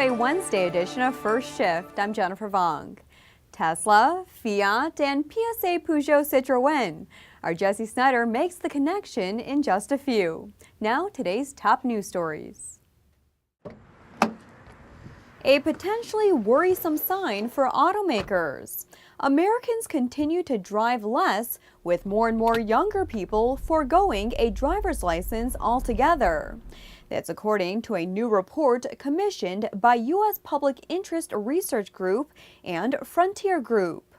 a Wednesday edition of First Shift. I'm Jennifer Vong. Tesla, Fiat, and PSA Peugeot Citroën. Our Jesse Snyder makes the connection in just a few. Now, today's top news stories. A potentially worrisome sign for automakers. Americans continue to drive less, with more and more younger people foregoing a driver's license altogether. That's according to a new report commissioned by U.S. Public Interest Research Group and Frontier Group.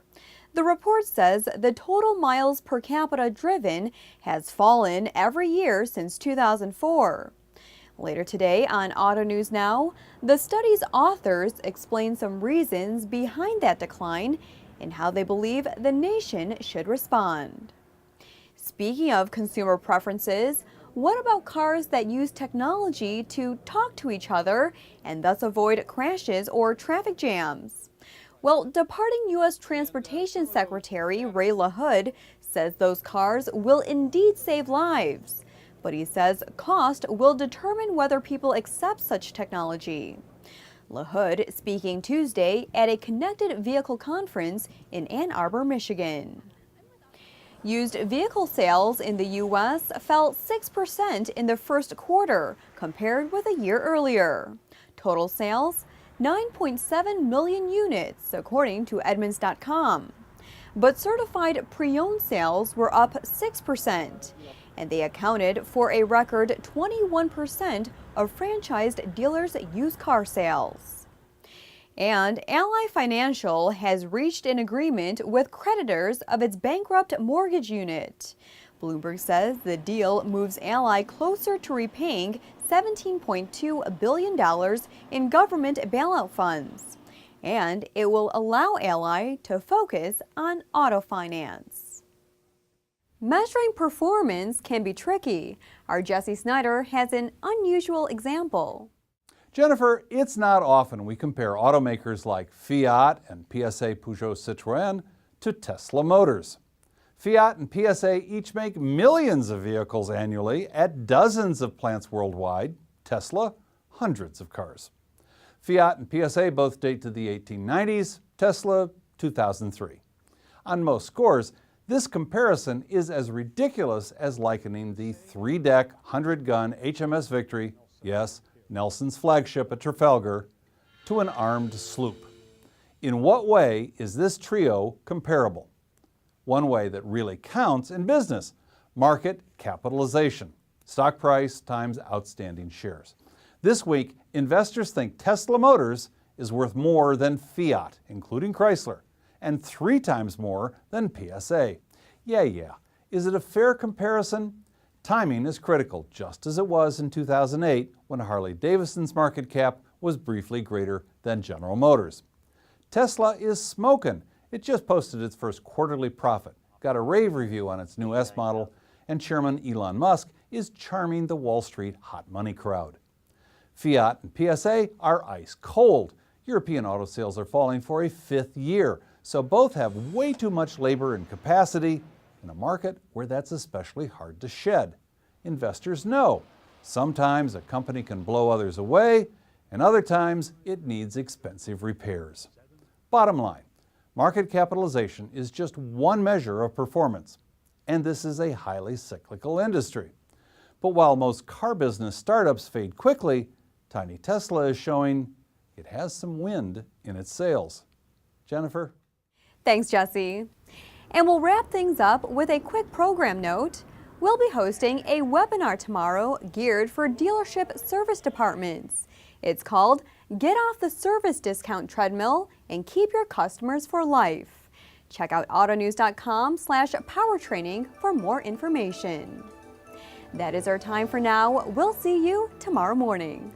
The report says the total miles per capita driven has fallen every year since 2004. Later today on Auto News Now, the study's authors explain some reasons behind that decline and how they believe the nation should respond. Speaking of consumer preferences, what about cars that use technology to talk to each other and thus avoid crashes or traffic jams? Well, departing U.S. Transportation Secretary Ray LaHood says those cars will indeed save lives. But he says cost will determine whether people accept such technology. LaHood speaking Tuesday at a connected vehicle conference in Ann Arbor, Michigan. Used vehicle sales in the U.S. fell 6% in the first quarter compared with a year earlier. Total sales, 9.7 million units, according to Edmunds.com. But certified pre-owned sales were up 6%, and they accounted for a record 21% of franchised dealers' used car sales. And Ally Financial has reached an agreement with creditors of its bankrupt mortgage unit. Bloomberg says the deal moves Ally closer to repaying $17.2 billion in government bailout funds, and it will allow Ally to focus on auto finance. Measuring performance can be tricky. Our Jesse Snyder has an unusual example. Jennifer, it's not often we compare automakers like Fiat and PSA Peugeot Citroën to Tesla Motors. Fiat and PSA each make millions of vehicles annually at dozens of plants worldwide. Tesla, hundreds of cars. Fiat and PSA both date to the 1890s, Tesla, 2003. On most scores, this comparison is as ridiculous as likening the 3-deck, 100-gun HMS Victory, yes, Nelson's flagship at Trafalgar, to an armed sloop. In what way is this trio comparable? One way that really counts in business: market capitalization, stock price times outstanding shares. This week, investors think Tesla Motors is worth more than Fiat, including Chrysler, and 3 times more than PSA. Yeah. Is it a fair comparison? Timing is critical, just as it was in 2008 when Harley-Davidson's market cap was briefly greater than General Motors. Tesla is smokin'. It just posted its first quarterly profit, got a rave review on its new S model, and Chairman Elon Musk is charming the Wall Street hot money crowd. Fiat and PSA are ice cold. European auto sales are falling for a 5th year, so both have way too much labor and capacity in a market where that's especially hard to shed. Investors know sometimes a company can blow others away, and other times it needs expensive repairs. Bottom line, market capitalization is just one measure of performance, and this is a highly cyclical industry. But while most car business startups fade quickly, tiny Tesla is showing it has some wind in its sails. Jennifer? Thanks, Jesse. And we'll wrap things up with a quick program note. We'll be hosting a webinar tomorrow geared for dealership service departments. It's called Get Off the Service Discount Treadmill and Keep Your Customers for Life. Check out autonews.com/powertraining for more information. That is our time for now. We'll see you tomorrow morning.